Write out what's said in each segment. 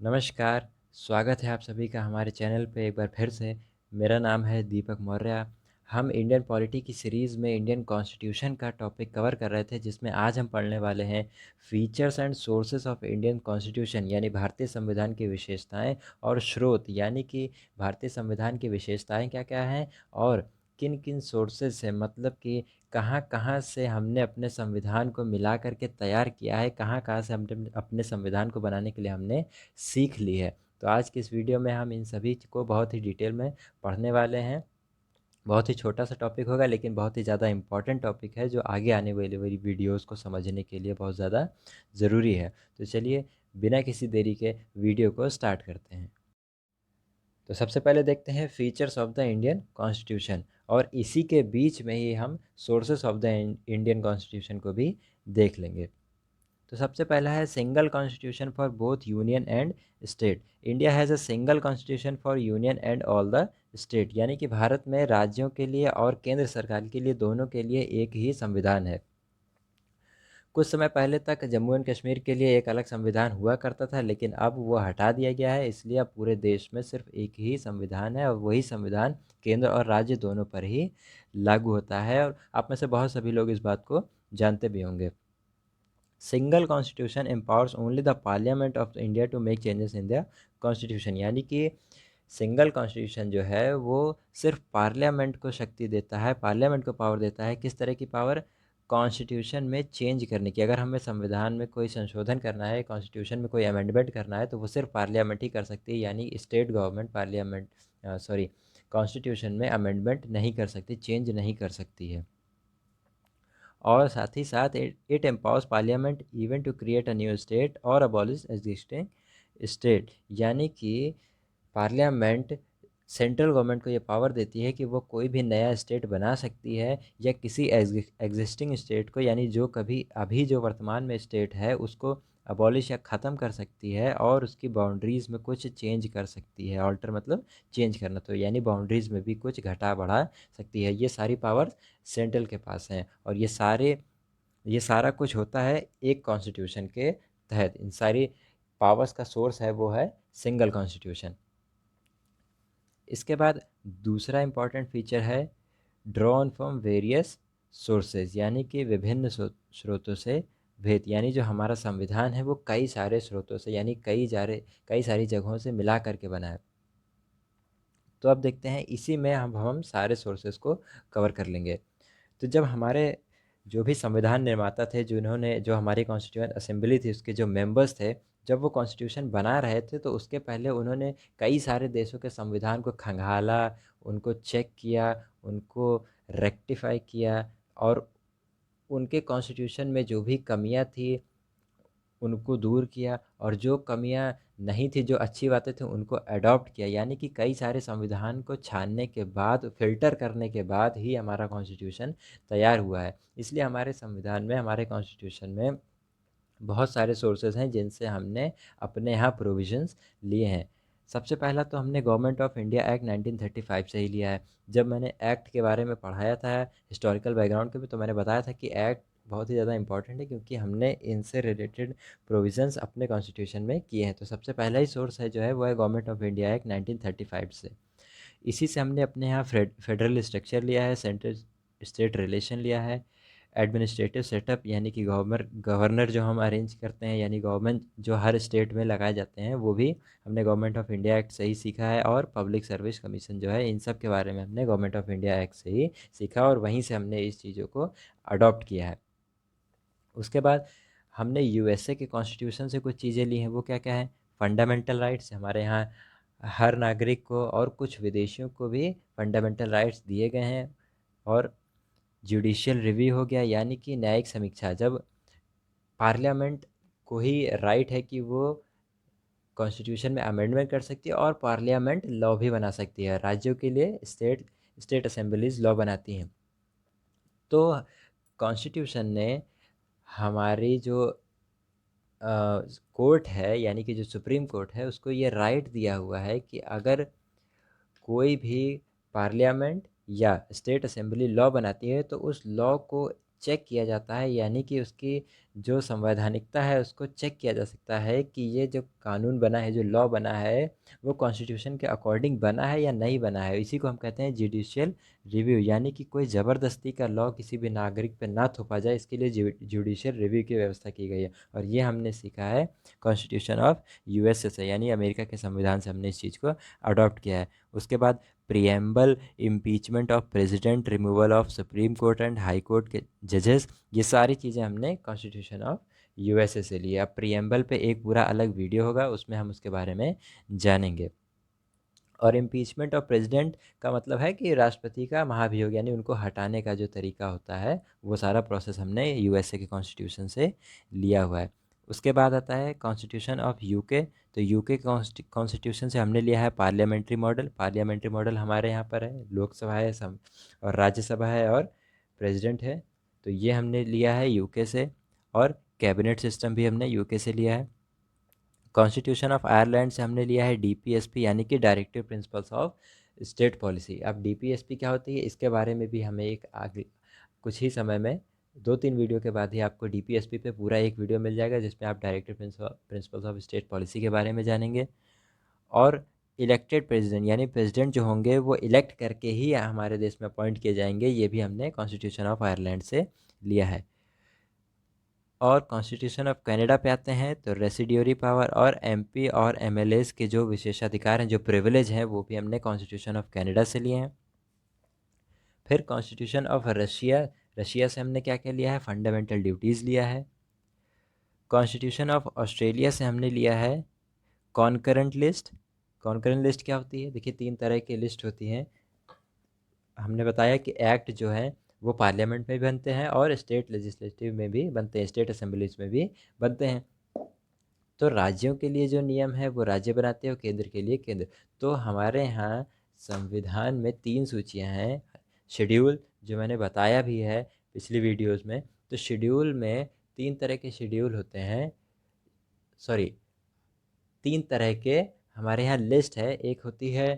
नमस्कार, स्वागत है आप सभी का हमारे चैनल पे एक बार फिर से। मेरा नाम है दीपक मौर्य। हम इंडियन पॉलिटी की सीरीज़ में इंडियन कॉन्स्टिट्यूशन का टॉपिक कवर कर रहे थे, जिसमें आज हम पढ़ने वाले हैं features and sources of Indian constitution, यानी भारतीय संविधान की विशेषताएं और स्रोत, यानी कि भारतीय संविधान की विशेषताएं क्या-क्या हैं और किन-किन सोर्सेस से, मतलब कि कहाँ-कहाँ से हमने अपने संविधान को मिला कर के तैयार किया है, कहाँ-कहाँ से हमने अपने संविधान को बनाने के लिए हमने सीख ली है। तो आज की इस वीडियो में हम इन सभी को बहुत ही डिटेल में पढ़ने वाले हैं। बहुत ही छोटा-सा टॉपिक होगा, लेकिन बहुत ही ज़्यादा इम्पोर्टेंट टॉपिक है, जो आगे आने वाली वाली वीडियोज़ को समझने के लिए बहुत ज़्यादा ज़रूरी है। तो चलिए, बिना किसी देरी के वीडियो को स्टार्ट करते हैं। तो सबसे पहले देखते हैं features of the Indian constitution, और इसी के बीच में ही हम sources of the Indian constitution को भी देख लेंगे। तो सबसे पहला है single constitution for both union and state. India has a single constitution for union and all the state, यानी कि भारत में राज्यों के लिए और केंद्र सरकार के लिए, दोनों के लिए एक ही संविधान है। कुछ समय पहले तक जम्मू एंड कश्मीर के लिए एक अलग संविधान हुआ करता था, लेकिन अब वो हटा दिया गया है। इसलिए अब पूरे देश में सिर्फ एक ही संविधान है, और वही संविधान केंद्र और राज्य दोनों पर ही लागू होता है। और आप में से बहुत सभी लोग इस बात को जानते भी होंगे। Single constitution empowers only the parliament of India to make changes in the constitution, यानी कि सिंगल कॉन्स्टिट्यूशन जो है वो सिर्फ पार्लियामेंट को शक्ति देता है, पार्लियामेंट को पावर देता है। किस तरह की पावर? कॉन्स्टिट्यूशन में चेंज करने की। अगर हमें संविधान में कोई संशोधन करना है, कॉन्स्टिट्यूशन में कोई अमेंडमेंट करना है, तो वो सिर्फ पार्लियामेंट ही कर सकती है, यानी state government parliament sorry constitution में अमेंडमेंट नहीं कर सकती, चेंज नहीं कर सकती है। और साथ ही साथ it empowers parliament even to create a new state और अबॉलिश एग्जिस्टिंग स्टेट, यानी कि पार्लियामेंट सेंट्रल गवर्नमेंट को ये पावर देती है कि वो कोई भी नया स्टेट बना सकती है, या किसी एग्जिस्टिंग स्टेट को, यानी जो कभी अभी जो वर्तमान में स्टेट है उसको अबॉलिश या ख़त्म कर सकती है, और उसकी बाउंड्रीज़ में कुछ चेंज कर सकती है। ऑल्टर मतलब चेंज करना, तो यानी बाउंड्रीज़ में भी कुछ घटा बढ़ा सकती है। ये सारी पावर सेंट्रल के पास हैं, और ये सारा कुछ होता है एक कॉन्स्टिट्यूशन के तहत। इन सारी पावर्स का सोर्स है वो है सिंगल कॉन्स्टिट्यूशन। इसके बाद दूसरा इम्पॉर्टेंट फीचर है ड्रॉन फ्रॉम वेरियस सोर्सेज, यानी कि विभिन्न स्रोतों से भेद, यानी जो हमारा संविधान है वो कई सारे स्रोतों से, यानी कई सारी जगहों से मिला करके बना है। तो अब देखते हैं, इसी में हम सारे सोर्सेज को कवर कर लेंगे। तो जब हमारे जो भी संविधान निर्माता थे, जिन्होंने जो हमारी कॉन्स्टिट्यूएंट असेंबली थी, उसके जो मेंबर्स थे, जब वो कॉन्स्टिट्यूशन बना रहे थे, तो उसके पहले उन्होंने कई सारे देशों के संविधान को खंगाला, उनको चेक किया, उनको रेक्टिफाई किया, और उनके कॉन्स्टिट्यूशन में जो भी कमियां थी उनको दूर किया, और जो कमियां नहीं थी, जो अच्छी बातें थी, उनको अडॉप्ट किया। यानी कि कई सारे संविधान को छानने के बाद, फ़िल्टर करने के बाद ही हमारा कॉन्स्टिट्यूशन तैयार हुआ है। इसलिए हमारे संविधान में, हमारे कॉन्स्टिट्यूशन में बहुत सारे सोर्सेज हैं जिनसे हमने अपने यहाँ प्रोविज़न्स लिए हैं। सबसे पहला तो हमने गवर्नमेंट ऑफ इंडिया एक्ट 1935 से ही लिया है। जब मैंने एक्ट के बारे में पढ़ाया था हिस्टोरिकल बैकग्राउंड के भी, तो मैंने बताया था कि एक्ट बहुत ही ज़्यादा इंपॉर्टेंट है, क्योंकि हमने इनसे रिलेटेड प्रोविज़न्स अपने कॉन्स्टिट्यूशन में किए हैं। तो सबसे पहला ही सोर्स है जो है वो है गवर्नमेंट ऑफ इंडिया एक्ट 1935 से। इसी से हमने अपने यहाँ फेडरल स्ट्रक्चर लिया है, सेंट्रल स्टेट रिलेशन लिया है, एडमिनिस्ट्रेटिव सेटअप, यानी कि गवर्नर जो हम अरेंज करते हैं, यानी गवर्नमेंट जो हर स्टेट में लगाए जाते हैं, वो भी हमने गवर्नमेंट ऑफ इंडिया एक्ट से ही सीखा है। और पब्लिक सर्विस कमीशन जो है, इन सब के बारे में हमने गवर्नमेंट ऑफ इंडिया एक्ट से ही सीखा, और वहीं से हमने इस चीज़ों को अडॉप्ट किया है। उसके बाद हमने यूएसए के कॉन्स्टिट्यूशन से कुछ चीज़ें ली हैं। वो क्या क्या है? फंडामेंटल राइट्स, हमारे यहाँ हर नागरिक को और कुछ विदेशियों को भी फंडामेंटल राइट्स दिए गए हैं। और जुडिशियल रिव्यू हो गया, यानी कि न्यायिक समीक्षा। जब पार्लियामेंट को ही राइट है कि वो कॉन्स्टिट्यूशन में अमेंडमेंट कर सकती है, और पार्लियामेंट लॉ भी बना सकती है। राज्यों के लिए स्टेट स्टेट असेंबलीज लॉ बनाती हैं। तो कॉन्स्टिट्यूशन ने हमारी जो कोर्ट है, यानी कि जो सुप्रीम कोर्ट है, उसको ये राइट दिया हुआ है कि अगर कोई भी पार्लियामेंट या स्टेट असेंबली लॉ बनाती है, तो उस लॉ को चेक किया जाता है, यानी कि उसकी जो संवैधानिकता है उसको चेक किया जा सकता है कि ये जो कानून बना है, जो लॉ बना है, वो कॉन्स्टिट्यूशन के अकॉर्डिंग बना है या नहीं बना है। इसी को हम कहते हैं जुडिशियल रिव्यू, यानी कि कोई ज़बरदस्ती का लॉ किसी भी नागरिक पे ना थोपा जाए, इसके लिए जुडिशियल रिव्यू की व्यवस्था की गई है। और ये हमने सीखा है कॉन्स्टिट्यूशन ऑफ यूएसए से, यानी अमेरिका के संविधान से हमने इस चीज़ को अडॉप्ट किया है। उसके बाद preamble, impeachment of president, removal of supreme court and high court के जजेस, ये सारी चीज़ें हमने कॉन्स्टिट्यूशन ऑफ यूएसए से ली है। अब प्रियम्बल पे एक पूरा अलग वीडियो होगा, उसमें हम उसके बारे में जानेंगे। और इम्पीचमेंट ऑफ प्रेसिडेंट का मतलब है कि राष्ट्रपति का महाभियोग, यानी उनको हटाने का जो तरीका होता है, वो सारा प्रोसेस हमने यूएसए के कॉन्स्टिट्यूशन से लिया हुआ है। उसके बाद आता है कॉन्स्टिट्यूशन ऑफ यूके। तो यूके कॉन्स्टिट्यूशन से हमने लिया है पार्लियामेंट्री मॉडल। पार्लियामेंट्री मॉडल हमारे यहाँ पर है, लोकसभा है और राज्यसभा है और प्रेसिडेंट है। तो ये हमने लिया है यूके से। और कैबिनेट सिस्टम भी हमने यूके से लिया है। कॉन्स्टिट्यूशन ऑफ आयरलैंड से हमने लिया है डीपीएसपी, यानी कि directive principles of state policy. अब डीपीएसपी क्या होती है, इसके बारे में भी हमें एक आगे कुछ ही समय में 2-3 वीडियो के बाद ही आपको डीपीएसपी पे पूरा एक वीडियो मिल जाएगा, जिसमें आप directive principles of state policy के बारे में जानेंगे। और इलेक्टेड प्रेसिडेंट, यानी प्रेसिडेंट जो होंगे वो इलेक्ट करके ही हमारे देश में अपॉइंट किए जाएंगे, ये भी हमने कॉन्स्टिट्यूशन ऑफ आयरलैंड से लिया है। और कॉन्स्टिट्यूशन ऑफ कनाडा पे आते हैं, तो रेसिड्यूरी पावर और एमपी और एमएलएस के जो विशेषाधिकार हैं, जो प्रिविलेज हैं, वो भी हमने कॉन्स्टिट्यूशन ऑफ कनाडा से लिए हैं। फिर कॉन्स्टिट्यूशन ऑफ रशिया, रशिया से हमने क्या क्या लिया है, फंडामेंटल ड्यूटीज़ लिया है। कॉन्स्टिट्यूशन ऑफ ऑस्ट्रेलिया से हमने लिया है कॉन्करेंट लिस्ट। कॉन्करेंट लिस्ट क्या होती है, देखिए 3 तरह की लिस्ट होती हैं। हमने बताया कि एक्ट जो है वो पार्लियामेंट में भी बनते हैं और स्टेट लेजिस्लेटिव में भी बनते हैं, स्टेट असेंबलीज में भी बनते हैं। तो राज्यों के लिए जो नियम है वो राज्य बनाते हैं और केंद्र के लिए केंद्र। तो हमारे यहाँ संविधान में 3 सूचियाँ हैं। शेड्यूल, जो मैंने बताया भी है पिछली वीडियोस में, तो शेड्यूल में 3 तरह के शेड्यूल होते हैं, सॉरी 3 तरह के हमारे यहाँ लिस्ट है। एक होती है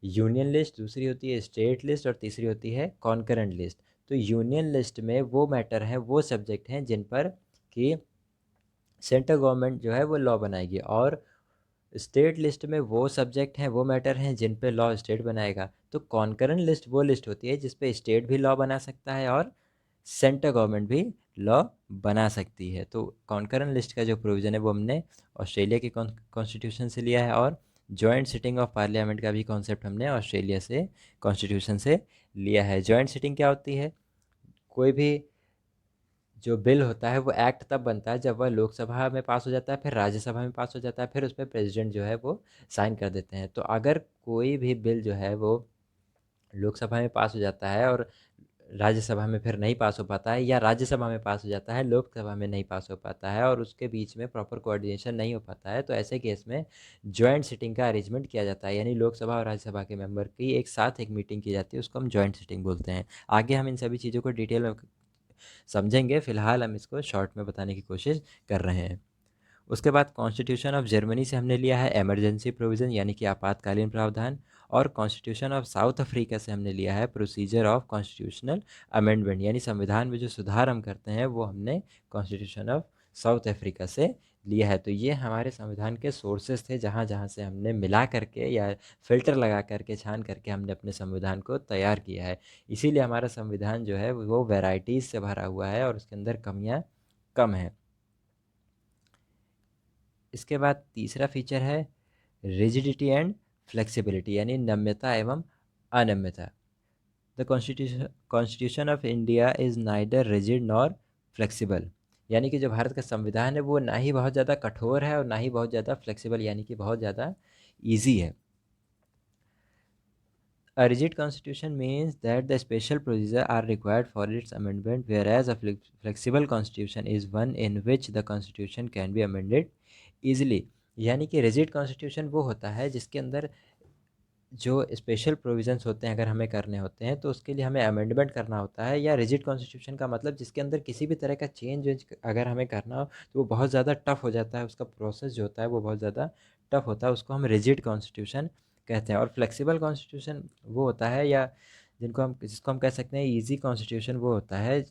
यूनियन लिस्ट, दूसरी होती है स्टेट लिस्ट और तीसरी होती है कॉन्करेंट लिस्ट। तो यूनियन लिस्ट में वो मैटर हैं, वो सब्जेक्ट हैं जिन पर कि सेंट्रल गवर्नमेंट जो है वो लॉ बनाएगी, और स्टेट लिस्ट में वो सब्जेक्ट हैं, वो मैटर हैं जिन पे लॉ स्टेट बनाएगा। तो कॉन्करेंट लिस्ट वो लिस्ट होती है जिस पे स्टेट भी लॉ बना सकता है और सेंट्रल गवर्नमेंट भी लॉ बना सकती है। तो कॉन्करेंट लिस्ट का जो प्रोविज़न है वो हमने ऑस्ट्रेलिया के कॉन्स्टिट्यूशन से लिया है। और जॉइंट सिटिंग ऑफ पार्लियामेंट का भी कॉन्सेप्ट हमने ऑस्ट्रेलिया से कॉन्स्टिट्यूशन से लिया है। जॉइंट सिटिंग क्या होती है, कोई भी जो बिल होता है वो एक्ट तब बनता है जब वह लोकसभा में पास हो जाता है, फिर राज्यसभा में पास हो जाता है, फिर उस पर प्रेसिडेंट जो है वो साइन कर देते हैं। तो अगर कोई भी बिल जो है वो लोकसभा में पास हो जाता है और राज्यसभा में फिर नहीं पास हो पाता है, या राज्यसभा में पास हो जाता है, लोकसभा में नहीं पास हो पाता है, और उसके बीच में प्रॉपर कोऑर्डिनेशन नहीं हो पाता है, तो ऐसे केस में जॉइंट सिटिंग का अरेंजमेंट किया जाता है, यानी लोकसभा और राज्यसभा के मेंबर की एक साथ एक मीटिंग की जाती है, उसको हम जॉइंट सिटिंग बोलते हैं। आगे हम इन सभी चीज़ों को डिटेल में समझेंगे, फ़िलहाल हम इसको शॉर्ट में बताने की कोशिश कर रहे हैं। उसके बाद कॉन्स्टिट्यूशन ऑफ जर्मनी से हमने लिया है इमरजेंसी प्रोविज़न, यानी कि आपातकालीन प्रावधान। और कॉन्स्टिट्यूशन ऑफ साउथ अफ्रीका से हमने लिया है प्रोसीजर ऑफ कॉन्स्टिट्यूशनल अमेंडमेंट, यानी संविधान में जो सुधार हम करते हैं वो हमने कॉन्स्टिट्यूशन ऑफ साउथ अफ्रीका से लिया है। तो ये हमारे संविधान के सोर्सेज थे, जहाँ जहाँ से हमने मिला करके या फ़िल्टर लगा करके छान करके हमने अपने संविधान को तैयार किया है। इसीलिए हमारा संविधान जो है वो वैरायटीज़ से भरा हुआ है और उसके अंदर कमियाँ कम हैं। इसके बाद तीसरा फीचर है रिजिडिटी एंड फ्लेक्सिबिलिटी, यानी नम्यता एवं अनम्यता। The constitution of India is neither rigid nor flexible, यानी कि जो भारत का संविधान है वो ना ही बहुत ज़्यादा कठोर है और ना ही बहुत ज़्यादा फ्लेक्सिबल, यानी कि बहुत ज़्यादा ईजी है। A rigid constitution means that the special procedures are required for its amendment, whereas a flexible constitution is one in which the constitution can be amended easily। यानी कि रिजिड कॉन्स्टिट्यूशन वो होता है जिसके अंदर जो स्पेशल प्रोविजंस होते हैं, अगर हमें करने होते हैं तो उसके लिए हमें अमेंडमेंट करना होता है। या रिजिड कॉन्स्टिट्यूशन का मतलब जिसके अंदर किसी भी तरह का चेंज अगर हमें करना हो तो वो बहुत ज़्यादा टफ हो जाता है, उसका प्रोसेस जो होता है वो बहुत ज़्यादा टफ होता है, उसको हम रिजिड कॉन्स्टिट्यूशन कहते हैं। और फ्लेक्सिबल कॉन्स्टिट्यूशन वो होता है, या जिसको हम कह सकते हैं ईजी कॉन्स्टिट्यूशन, वो होता है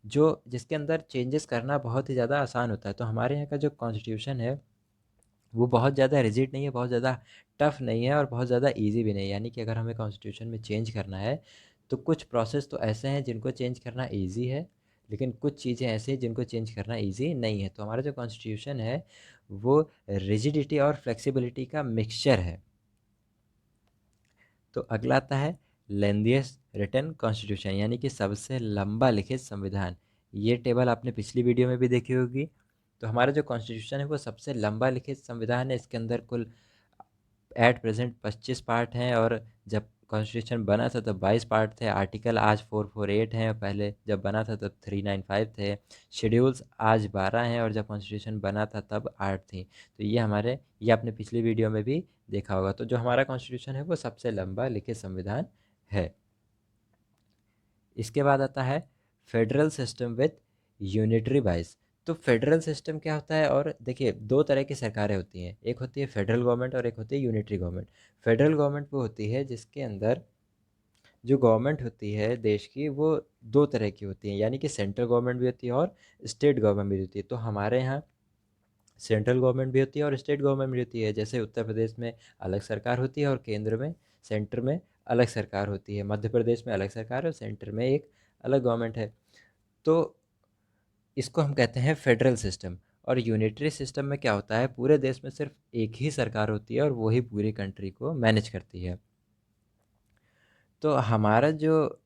जो जिसके अंदर चेंजेस करना बहुत ही ज़्यादा आसान होता है। तो हमारे यहाँ का जो कॉन्स्टिट्यूशन है वो बहुत ज़्यादा रिजिड नहीं है, बहुत ज़्यादा टफ नहीं है और बहुत ज़्यादा ईज़ी भी नहीं है। यानी कि अगर हमें कॉन्स्टिट्यूशन में चेंज करना है, तो कुछ प्रोसेस तो ऐसे हैं जिनको चेंज करना ईज़ी है, लेकिन कुछ चीज़ें ऐसी हैं जिनको चेंज करना ईज़ी नहीं है। तो हमारा जो कॉन्स्टिट्यूशन है, वो रिजिडिटी और फ्लेक्सिबिलिटी का मिक्सचर है। तो अगला आता है लेंदिएस्ट रिटन कॉन्स्टिट्यूशन, यानी कि सबसे लंबा लिखित संविधान। ये टेबल आपने पिछली वीडियो में भी देखी होगी। तो हमारा जो कॉन्स्टिट्यूशन है वो सबसे लंबा लिखित संविधान है। इसके अंदर कुल एट प्रेजेंट 25 पार्ट हैं, और जब कॉन्स्टिट्यूशन बना था तब 22 पार्ट थे। आर्टिकल आज 448 हैं, पहले जब बना था तब 395 थे। शेड्यूल्स आज 12 हैं, और जब कॉन्स्टिट्यूशन बना था तब 8 थी। तो ये आपने पिछली वीडियो में भी देखा होगा। तो जो हमारा कॉन्स्टिट्यूशन है वो सबसे लंबा लिखित संविधान है। इसके बाद आता है federal system with unitary wise. तो फेडरल सिस्टम क्या होता है? और देखिए, दो तरह की सरकारें होती हैं, एक होती है फेडरल गवर्नमेंट और एक होती है यूनिटरी गवर्नमेंट। फेडरल गवर्नमेंट वो होती है जिसके अंदर जो गवर्नमेंट होती है देश की, वो दो तरह की होती है, यानी कि सेंट्रल गवर्नमेंट भी होती है और स्टेट गवर्नमेंट भी होती है। तो हमारे यहाँ सेंट्रल गवर्नमेंट भी होती है और स्टेट गवर्नमेंट भी होती है। जैसे उत्तर प्रदेश में अलग सरकार होती है और केंद्र में, सेंटर में अलग सरकार होती है। मध्य प्रदेश में अलग सरकार है और सेंटर में एक अलग गवर्नमेंट है। तो इसको हम कहते हैं फेडरल सिस्टम। और यूनिटरी सिस्टम में क्या होता है, पूरे देश में सिर्फ एक ही सरकार होती है और वही पूरी कंट्री को मैनेज करती है। तो हमारा जो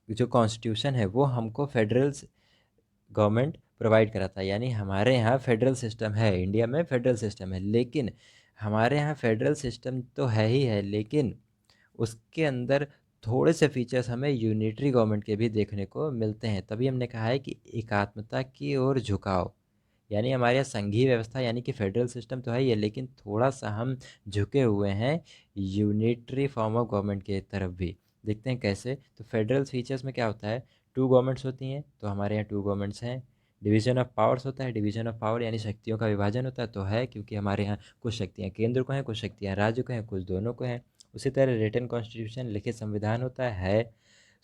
जो कॉन्स्टिट्यूशन है वो हमको फेडरल गवर्नमेंट प्रोवाइड कराता है। यानी हमारे यहाँ फेडरल सिस्टम है, इंडिया में फेडरल सिस्टम है, लेकिन हमारे यहाँ फेडरल सिस्टम तो है ही है, लेकिन उसके अंदर थोड़े से फीचर्स हमें यूनिटरी गवर्नमेंट के भी देखने को मिलते हैं। तभी हमने कहा है कि एकात्मता की ओर झुकाव, यानी हमारे यहाँ संघीय व्यवस्था यानी कि फेडरल सिस्टम तो है ही है, लेकिन थोड़ा सा हम झुके हुए हैं यूनिटरी फॉर्म ऑफ गवर्नमेंट की तरफ भी। देखते हैं कैसे। तो फेडरल फीचर्स में क्या होता है, टू गवर्नमेंट्स होती हैं, तो हमारे यहाँ टू गवर्नमेंट्स हैं। डिवीजन ऑफ पावर्स होता है, डिवीजन ऑफ पावर यानी शक्तियों का विभाजन होता है, तो है क्योंकि हमारे यहाँ कुछ शक्तियाँ केंद्र को हैं, कुछ शक्तियाँ राज्य को हैं, कुछ दोनों को हैं। उसी तरह रिटन कॉन्स्टिट्यूशन लिखित संविधान होता है।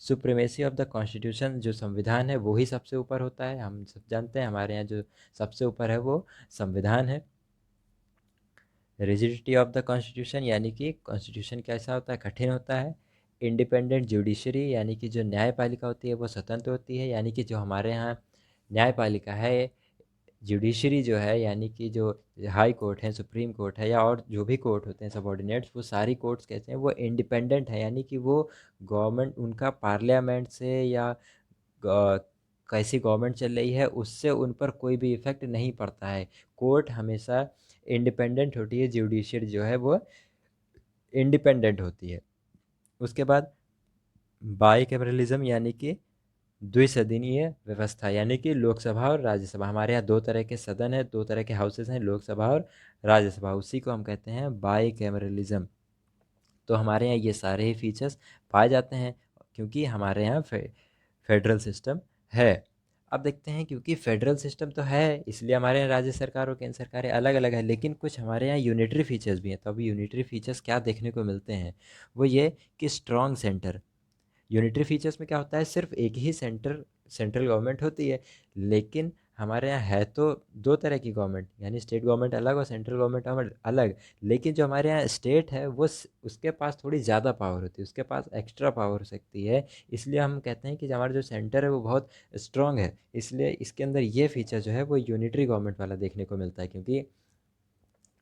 सुप्रीमेसी ऑफ द कॉन्स्टिट्यूशन, जो संविधान है वो ही सबसे ऊपर होता है, हम सब जानते हैं। हमारे यहाँ जो सबसे ऊपर है वो संविधान है। रिजिडिटी ऑफ द कॉन्स्टिट्यूशन, यानी कि कॉन्स्टिट्यूशन कैसा होता है, कठिन होता है। इंडिपेंडेंट जुडिशरी, यानी कि जो न्यायपालिका होती है वो स्वतंत्र होती है। यानी कि जो हमारे यहाँ न्यायपालिका है, जुडिशरी जो है, यानी कि जो हाई कोर्ट है, सुप्रीम कोर्ट है, या और जो भी कोर्ट होते हैं सबॉर्डिनेट्स, वो सारी कोर्ट्स कहते हैं वो इंडिपेंडेंट है। यानी कि वो गवर्नमेंट, उनका पार्लियामेंट से या कैसी गवर्नमेंट चल रही है उससे उन पर कोई भी इफ़ेक्ट नहीं पड़ता है। कोर्ट हमेशा इंडिपेंडेंट होती है, जुडिशरी जो है वो इंडिपेंडेंट होती है। उसके बाद बाईकैमरलिज्म, यानी कि द्विसदनीय व्यवस्था, यानी कि लोकसभा और राज्यसभा। हमारे यहाँ दो तरह के सदन है, दो तरह के हाउसेस हैं, लोकसभा और राज्यसभा, उसी को हम कहते हैं बाईकैमरलिज्म। तो हमारे यहाँ ये सारे ही फीचर्स पाए जाते हैं क्योंकि हमारे यहाँ फेडरल सिस्टम है। अब देखते हैं, क्योंकि फेडरल सिस्टम तो है इसलिए हमारे यहाँ राज्य सरकार और केंद्र सरकारें अलग अलग है, लेकिन कुछ हमारे यहाँ यूनिटरी फीचर्स भी हैं। तो अभी यूनिटरी फीचर्स क्या देखने को मिलते हैं, वो ये कि स्ट्रॉन्ग सेंटर। यूनिटरी फीचर्स में क्या होता है, सिर्फ एक ही सेंट्रल गवर्नमेंट होती है, लेकिन हमारे यहाँ है तो दो तरह की गवर्नमेंट, यानी स्टेट गवर्नमेंट अलग और सेंट्रल गवर्नमेंट अलग। लेकिन जो हमारे यहाँ स्टेट है वो उसके पास थोड़ी ज़्यादा पावर होती है, उसके पास एक्स्ट्रा पावर हो सकती है। इसलिए हम कहते हैं कि हमारा जो सेंटर है वो बहुत स्ट्रॉन्ग है। इसलिए इसके अंदर ये फीचर जो है वो यूनिटरी गवर्नमेंट वाला देखने को मिलता है, क्योंकि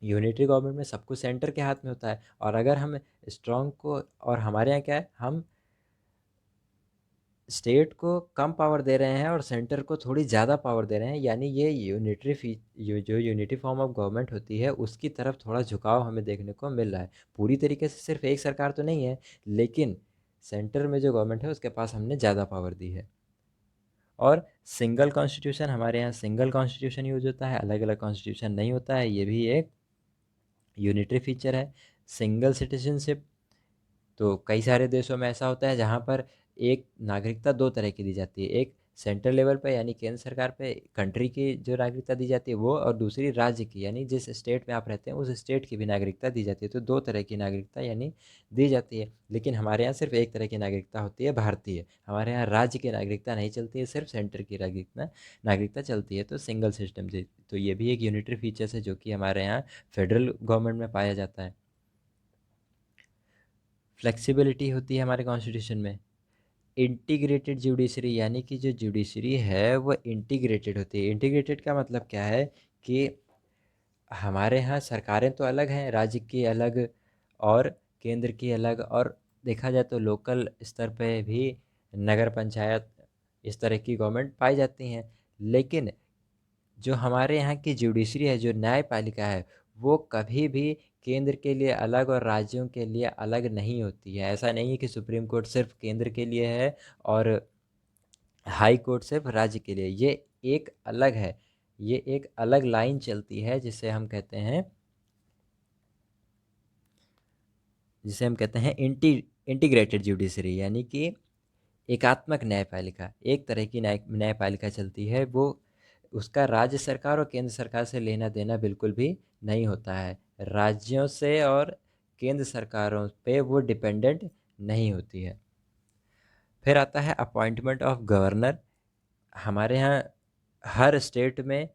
यूनिटरी गवर्नमेंट में सब कुछ सेंटर के हाथ में होता है। और अगर हम स्ट्रॉन्ग को, और हमारे यहाँ क्या है, हम स्टेट को कम पावर दे रहे हैं और सेंटर को थोड़ी ज़्यादा पावर दे रहे हैं, यानी ये जो यूनिटी फॉर्म ऑफ गवर्नमेंट होती है उसकी तरफ थोड़ा झुकाव हमें देखने को मिल रहा है। पूरी तरीके से सिर्फ एक सरकार तो नहीं है, लेकिन सेंटर में जो गवर्नमेंट है उसके पास हमने ज़्यादा पावर दी है। और सिंगल कॉन्स्टिट्यूशन, हमारे यहाँ सिंगल कॉन्स्टिट्यूशन यूज होता है, अलग अलग कॉन्स्टिट्यूशन नहीं होता है, ये भी एक यूनिटरी फीचर है। सिंगल सिटीजनशिप, तो कई सारे देशों में ऐसा होता है जहाँ पर एक नागरिकता दो तरह की दी जाती है, एक सेंट्रल लेवल पे यानी केंद्र सरकार पे कंट्री की जो नागरिकता दी जाती है वो, और दूसरी राज्य की यानी जिस स्टेट में आप रहते हैं उस स्टेट की भी नागरिकता दी जाती है। तो दो तरह की नागरिकता यानी दी जाती है। लेकिन हमारे यहाँ सिर्फ एक तरह की नागरिकता होती है, भारतीय। हमारे यहाँ राज्य की नागरिकता नहीं चलती है, सिर्फ सेंटर की नागरिकता नागरिकता चलती है। तो सिंगल सिस्टम से, तो ये भी एक यूनिटरी फीचर्स है जो कि हमारे यहाँ फेडरल गवर्नमेंट में पाया जाता है। फ्लेक्सिबिलिटी होती है हमारे कॉन्स्टिट्यूशन में। इंटीग्रेटेड जुडिशरी यानी कि जो जुडिशरी है वो इंटीग्रेटेड होती है। इंटीग्रेटेड का मतलब क्या है कि हमारे यहाँ सरकारें तो अलग हैं, राज्य की अलग और केंद्र की अलग, और देखा जाए तो लोकल स्तर पे भी नगर पंचायत इस तरह की गवर्नमेंट पाई जाती हैं। लेकिन जो हमारे यहाँ की जुडिशरी है, जो न्यायपालिका है, वो कभी भी केंद्र के लिए अलग और राज्यों के लिए अलग नहीं होती है। ऐसा नहीं है कि सुप्रीम कोर्ट सिर्फ केंद्र के लिए है और हाई कोर्ट सिर्फ राज्य के लिए। ये एक अलग है, ये एक अलग लाइन चलती है जिसे हम कहते हैं इंटीग्रेटेड जुडिशरी, यानी कि एकात्मक न्यायपालिका। एक तरह की न्यायपालिका चलती है, वो उसका राज्य सरकार और केंद्र सरकार से लेना देना बिल्कुल भी नहीं होता है। राज्यों से और केंद्र सरकारों पे वो डिपेंडेंट नहीं होती है। फिर आता है अपॉइंटमेंट ऑफ गवर्नर। हमारे यहाँ हर स्टेट में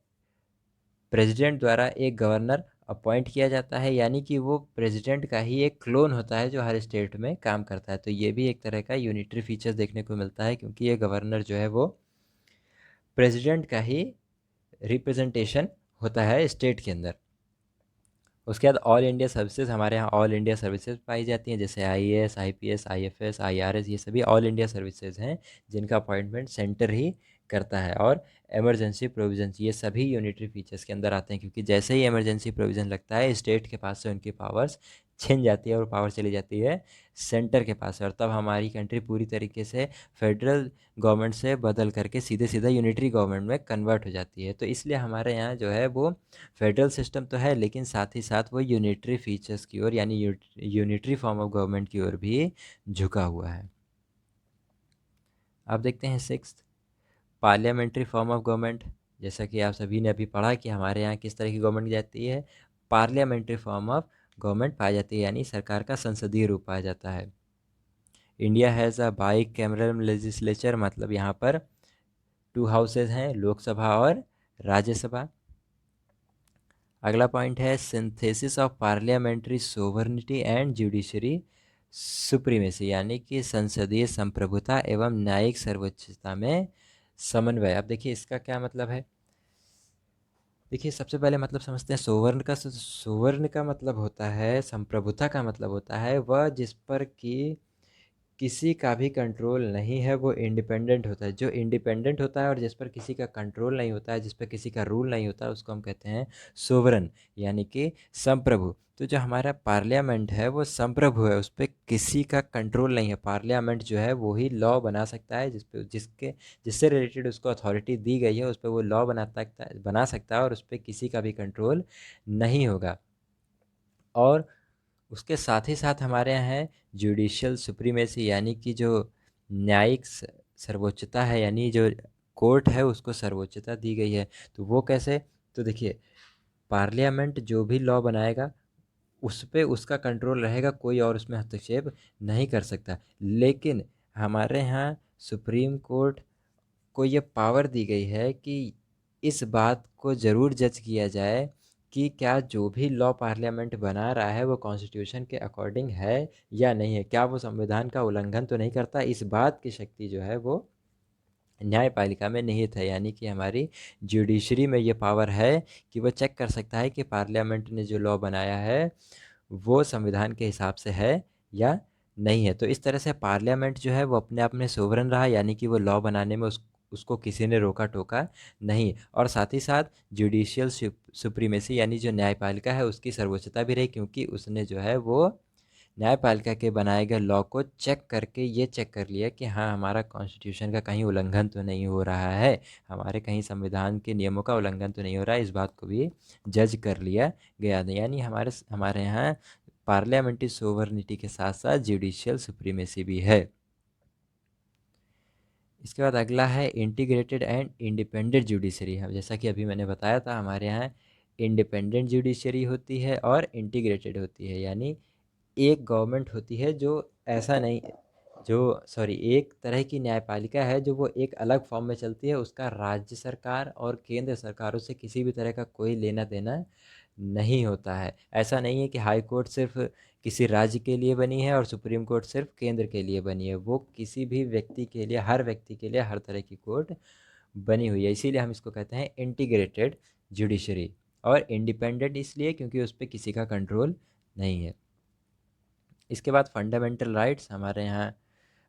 प्रेसिडेंट द्वारा एक गवर्नर अपॉइंट किया जाता है, यानी कि वो प्रेसिडेंट का ही एक क्लोन होता है जो हर स्टेट में काम करता है। तो ये भी एक तरह का यूनिटरी फीचर्स देखने को मिलता है, क्योंकि ये गवर्नर जो है वो प्रेसिडेंट का ही रिप्रेजेंटेशन होता है स्टेट के अंदर। उसके बाद ऑल इंडिया सर्विसेज। हमारे यहाँ ऑल इंडिया सर्विसेज पाई जाती हैं, जैसे आईएएस, आईपीएस, आईएफएस, आईआरएस, ये सभी ऑल इंडिया सर्विसेज हैं जिनका अपॉइंटमेंट सेंटर ही करता है। और इमरजेंसी प्रोविजंस, ये सभी यूनिटरी फीचर्स के अंदर आते हैं, क्योंकि जैसे ही इमरजेंसी प्रोविज़न लगता है स्टेट के पास से उनकी पावर्स छिन जाती है और पावर चली जाती है सेंटर के पास, और तब हमारी कंट्री पूरी तरीके से फेडरल गवर्नमेंट से बदल करके सीधे सीधा यूनिटरी गवर्नमेंट में कन्वर्ट हो जाती है। तो इसलिए हमारे यहाँ जो है वो फेडरल सिस्टम तो है, लेकिन साथ ही साथ वो यूनिटरी फीचर्स की ओर यानी यूनिटरी फॉर्म ऑफ गवर्नमेंट की ओर भी झुका हुआ है। अब देखते हैं sixth, parliamentary form of government. जैसा कि आप सभी ने अभी पढ़ा कि हमारे यहाँ किस तरह की गवर्नमेंट जाती है, पार्लियामेंट्री फॉर्म ऑफ गवर्नमेंट पाई जाती है, यानी सरकार का संसदीय रूप पाया जाता है। India has a by cameral legislature, मतलब यहाँ पर टू हाउसेज हैं, लोकसभा और राज्यसभा। अगला पॉइंट है synthesis of parliamentary sovereignty and judiciary supremacy, यानी कि संसदीय संप्रभुता एवं न्यायिक सर्वोच्चता में समन्वय। अब देखिए इसका क्या मतलब है। देखिए सबसे पहले मतलब समझते हैं सोवर्ण का। सोवर्ण का मतलब होता है, संप्रभुता का मतलब होता है वह जिस पर कि किसी का भी कंट्रोल नहीं है, वो इंडिपेंडेंट होता है। जो इंडिपेंडेंट होता है और जिस पर किसी का कंट्रोल नहीं होता है, जिस पर किसी का रूल नहीं होता है, उसको हम कहते हैं सोवरन, यानी कि संप्रभु। तो जो हमारा पार्लियामेंट है वो संप्रभु है, उस पर किसी का कंट्रोल नहीं है। पार्लियामेंट जो है वो ही लॉ बना सकता है, जिससे रिलेटेड उसको अथॉरिटी दी गई है, उस पर वो लॉ बना सकता है और उस पर किसी का भी कंट्रोल नहीं होगा। और उसके साथ ही साथ हमारे यहाँ है जुडिशियल सुप्रीमेसी, यानी कि जो न्यायिक सर्वोच्चता है, यानी जो कोर्ट है उसको सर्वोच्चता दी गई है। तो वो कैसे, तो देखिए पार्लियामेंट जो भी लॉ बनाएगा उस पे उसका कंट्रोल रहेगा, कोई और उसमें हस्तक्षेप नहीं कर सकता। लेकिन हमारे यहाँ सुप्रीम कोर्ट को ये पावर दी गई है कि इस बात को ज़रूर जज किया जाए कि क्या जो भी लॉ पार्लियामेंट बना रहा है वो कॉन्स्टिट्यूशन के अकॉर्डिंग है या नहीं है, क्या वो संविधान का उल्लंघन तो नहीं करता। इस बात की शक्ति जो है वो न्यायपालिका में निहित है, यानी कि हमारी जुडिशरी में ये पावर है कि वो चेक कर सकता है कि पार्लियामेंट ने जो लॉ बनाया है वो संविधान के हिसाब से है या नहीं है। तो इस तरह से पार्लियामेंट जो है वो अपने आप में सोवरन रहा, यानी कि वो लॉ बनाने में उसको किसी ने रोका टोका नहीं। और साथ ही साथ जुडिशियल सुप्रीमेसी, यानी जो न्यायपालिका है उसकी सर्वोच्चता भी रही, क्योंकि उसने जो है वो न्यायपालिका के बनाए गए लॉ को चेक करके ये चेक कर लिया कि हाँ हमारा कॉन्स्टिट्यूशन का कहीं उल्लंघन तो नहीं हो रहा है, हमारे कहीं संविधान के नियमों का उल्लंघन तो नहीं हो रहा है, इस बात को भी जज कर लिया गया। यानी हमारे हमारे यहाँ पार्लियामेंट्री सोवर्निटी के साथ साथ जुडिशियल सुप्रीमेसी भी है। इसके बाद अगला है इंटीग्रेटेड एंड इंडिपेंडेंट जुडिशरी। हम जैसा कि अभी मैंने बताया था, हमारे यहाँ इंडिपेंडेंट जुडिशरी होती है और इंटीग्रेटेड होती है, यानी एक गवर्नमेंट होती है जो ऐसा नहीं, जो सॉरी एक तरह की न्यायपालिका है जो वो एक अलग फॉर्म में चलती है, उसका राज्य सरकार और केंद्र सरकारों से किसी भी तरह का कोई लेना देना नहीं होता है। ऐसा नहीं है कि हाई कोर्ट सिर्फ किसी राज्य के लिए बनी है और सुप्रीम कोर्ट सिर्फ केंद्र के लिए बनी है, वो किसी भी व्यक्ति के लिए, हर व्यक्ति के लिए हर तरह की कोर्ट बनी हुई है। इसीलिए हम इसको कहते हैं इंटीग्रेटेड जुडिशरी। और इंडिपेंडेंट इसलिए क्योंकि उस पर किसी का कंट्रोल नहीं है। इसके बाद फंडामेंटल राइट्स। हमारे यहाँ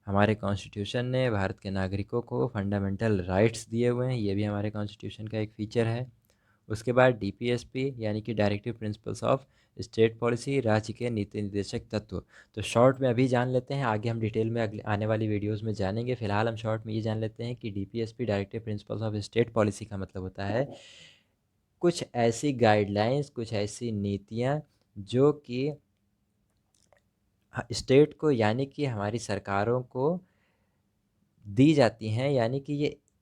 हमारे कॉन्स्टिट्यूशन ने भारत के नागरिकों को फंडामेंटल राइट्स दिए हुए हैं, ये भी हमारे कॉन्स्टिट्यूशन का एक फ़ीचर है। उसके बाद डीपीएसपी यानी कि directive principles of state policy, राज्य के नीति निर्देशक तत्व। तो शॉर्ट में अभी जान लेते हैं, आगे हम डिटेल में अगले आने वाली वीडियोस में जानेंगे। फिलहाल हम शॉर्ट में ये जान लेते हैं कि DPSP directive principles of state policy का मतलब होता है कुछ ऐसी गाइडलाइंस, कुछ ऐसी नीतियाँ जो कि स्टेट को यानी कि हमारी सरकारों को दी जाती हैं, यानी कि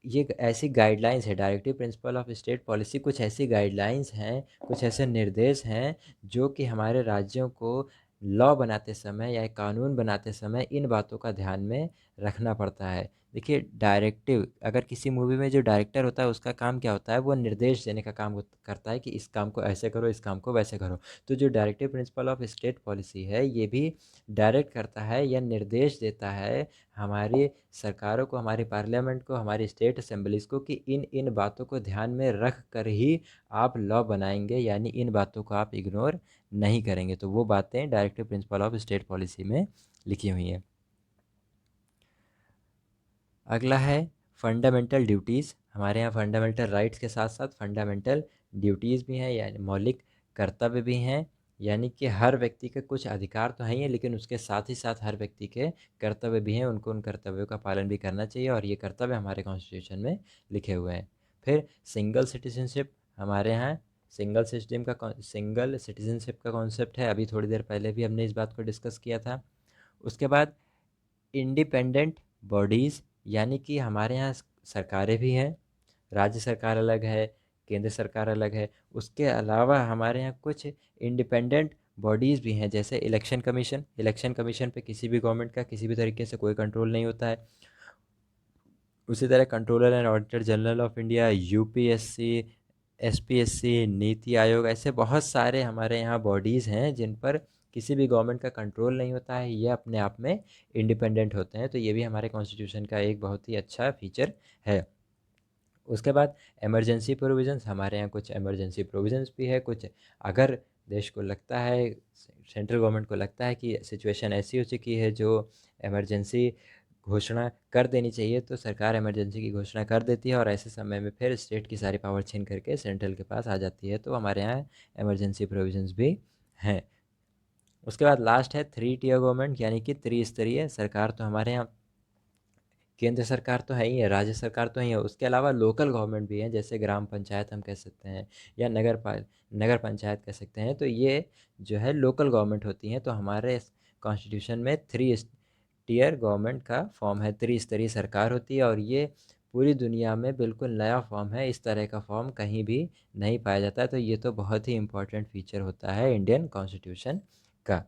ये ऐसी गाइडलाइंस है, directive principle of state policy कुछ ऐसी गाइडलाइंस हैं, कुछ ऐसे निर्देश हैं जो कि हमारे राज्यों को लॉ बनाते समय या एक कानून बनाते समय इन बातों का ध्यान में रखना पड़ता है। देखिए डायरेक्टिव, अगर किसी मूवी में जो डायरेक्टर होता है उसका काम क्या होता है, वो निर्देश देने का काम करता है कि इस काम को ऐसे करो, इस काम को वैसे करो। तो जो directive principle of state policy है ये भी डायरेक्ट करता है या निर्देश देता है हमारी सरकारों को, हमारी पार्लियामेंट को, हमारी स्टेट असेंबलीज़ को कि इन इन बातों को ध्यान में रख कर ही आप लॉ बनाएंगे, यानी इन बातों को आप इग्नोर नहीं करेंगे। तो वो बातें directive principle of state policy में लिखी हुई हैं। अगला है फंडामेंटल ड्यूटीज़। हमारे यहाँ फंडामेंटल राइट्स के साथ साथ फंडामेंटल ड्यूटीज़ भी हैं, यानी मौलिक कर्तव्य भी हैं। यानी कि हर व्यक्ति के कुछ अधिकार तो हैं ही, लेकिन उसके साथ ही साथ हर व्यक्ति के कर्तव्य भी हैं, उनको उन कर्तव्यों का पालन भी करना चाहिए, और ये कर्तव्य हमारे कॉन्स्टिट्यूशन में लिखे हुए हैं। फिर सिंगल सिटीजनशिप। हमारे यहाँ सिंगल सिटीजनशिप का कॉन्सेप्ट है, अभी थोड़ी देर पहले भी हमने इस बात को डिस्कस किया था। उसके बाद इंडिपेंडेंट बॉडीज़, यानी कि हमारे यहाँ सरकारें भी हैं, राज्य सरकार अलग है, केंद्र सरकार अलग है। उसके अलावा हमारे यहाँ कुछ इंडिपेंडेंट बॉडीज़ भी हैं, जैसे इलेक्शन कमीशन। इलेक्शन कमीशन पे किसी भी गवर्नमेंट का किसी भी तरीके से कोई कंट्रोल नहीं होता है। उसी तरह controller and auditor general of India, UPSC, SPSC, NITI Aayog, ऐसे बहुत सारे हमारे यहाँ बॉडीज़ हैं जिन पर किसी भी गवर्नमेंट का कंट्रोल नहीं होता है, ये अपने आप में इंडिपेंडेंट होते हैं। तो ये भी हमारे कॉन्स्टिट्यूशन का एक बहुत ही अच्छा फीचर है। उसके बाद इमरजेंसी प्रोविज़न्स। हमारे यहाँ कुछ इमरजेंसी प्रोविज़न्स भी है। कुछ अगर देश को लगता है, सेंट्रल गवर्नमेंट को लगता है कि सिचुएशन ऐसी हो चुकी है जो इमरजेंसी घोषणा कर देनी चाहिए, तो सरकार इमरजेंसी की घोषणा कर देती है, और ऐसे समय में फिर स्टेट की सारी पावर छीन करके सेंट्रल के पास आ जाती है। तो हमारे यहाँ इमरजेंसी प्रोविज़न्स भी हैं। उसके बाद लास्ट है थ्री टियर गवर्नमेंट, यानी कि त्रिस्तरीय सरकार। तो हमारे यहाँ केंद्र सरकार तो है ही है, राज्य सरकार तो ही है, उसके अलावा लोकल गवर्नमेंट भी है, जैसे ग्राम पंचायत हम कह सकते हैं, या नगर पंचायत कह सकते हैं। तो ये जो है लोकल गवर्नमेंट होती हैं। तो हमारे कॉन्स्टिट्यूशन में थ्री टियर गवर्नमेंट का फॉर्म है, त्रिस्तरीय सरकार होती है, और ये पूरी दुनिया में बिल्कुल नया फॉर्म है, इस तरह का फॉर्म कहीं भी नहीं पाया जाता है। तो ये तो बहुत ही इंपॉर्टेंट फीचर होता है इंडियन कॉन्स्टिट्यूशन का।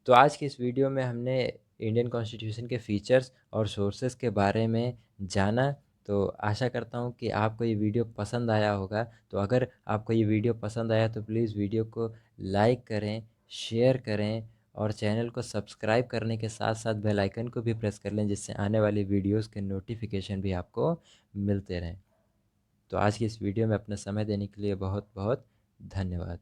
तो आज की इस वीडियो में हमने इंडियन कॉन्स्टिट्यूशन के फीचर्स और सोर्सेज के बारे में जाना। तो आशा करता हूँ कि आपको ये वीडियो पसंद आया होगा। तो अगर आपको ये वीडियो पसंद आया तो प्लीज़ वीडियो को लाइक करें, शेयर करें, और चैनल को सब्सक्राइब करने के साथ साथ बेल आइकन को भी प्रेस कर लें, जिससे आने वाली वीडियोज़ के नोटिफिकेशन भी आपको मिलते रहें। तो आज की इस वीडियो में अपना समय देने के लिए बहुत बहुत धन्यवाद।